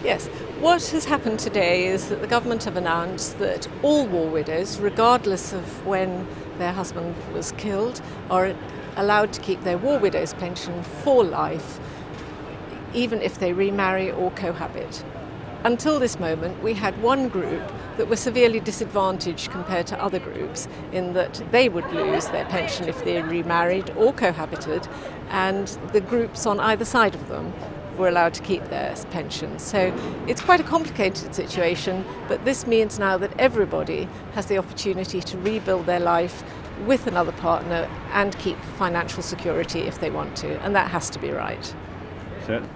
Yes. What has happened today is that the government have announced that all war widows, regardless of when their husband was killed, are allowed to keep their war widow's pension for life, even if they remarry or cohabit. Until this moment, we had one group that were severely disadvantaged compared to other groups in that they would lose their pension if they remarried or cohabited, and the groups on either side of them were allowed to keep their pensions. So it's quite a complicated situation, but this means now that everybody has the opportunity to rebuild their life with another partner and keep financial security if they want to, and that has to be right.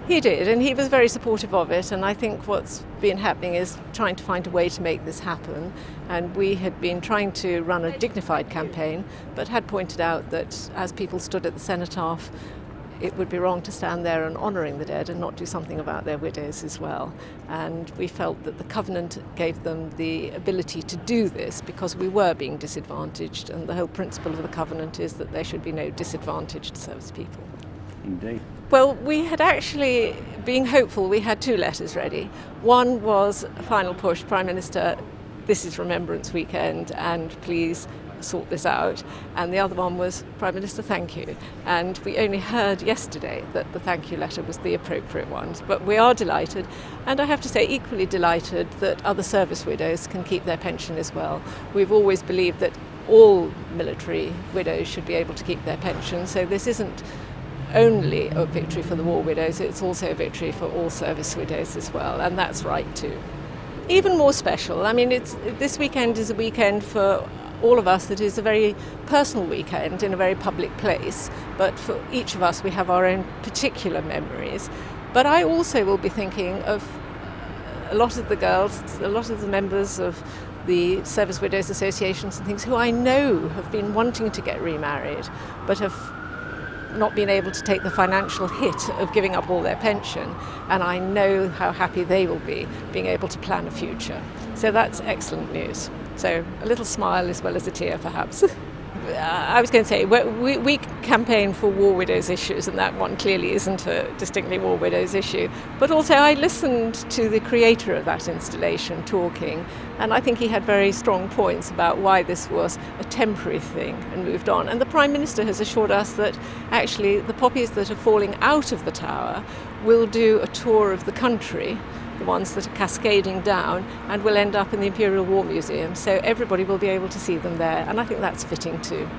He did, and he was very supportive of it, and I think what's been happening is trying to find a way to make this happen. And we had been trying to run a dignified campaign, but had pointed out that as people stood at the cenotaph, it would be wrong to stand there and honouring the dead and not do something about their widows as well. And we felt that the Covenant gave them the ability to do this because we were being disadvantaged, and the whole principle of the Covenant is that there should be no disadvantaged service people. Indeed. Well, we had actually, being hopeful, we had two letters ready. One was a final push, Prime Minister, this is Remembrance weekend and please sort this out. And the other one was, Prime Minister, thank you. And we only heard yesterday that the thank you letter was the appropriate one. But we are delighted, and I have to say equally delighted that other service widows can keep their pension as well. We've always believed that all military widows should be able to keep their pension, so this isn't only a victory for the war widows, it's also a victory for all service widows as well, and that's right too. Even more special, I mean, this weekend is a weekend for all of us that is a very personal weekend in a very public place, but for each of us we have our own particular memories. But I also will be thinking of a lot of the girls, a lot of the members of the Service Widows Associations and things who I know have been wanting to get remarried but have not been able to take the financial hit of giving up all their pension, and I know how happy they will be being able to plan a future. So that's excellent news. So a little smile as well as a tear perhaps. I was going to say, we campaign for war widows issues, and that one clearly isn't a distinctly war widows issue. But also I listened to the creator of that installation talking, and I think he had very strong points about why this was a temporary thing and moved on. And the Prime Minister has assured us that actually the poppies that are falling out of the tower will do a tour of the country, the ones that are cascading down, and will end up in the Imperial War Museum, so everybody will be able to see them there, and I think that's fitting too.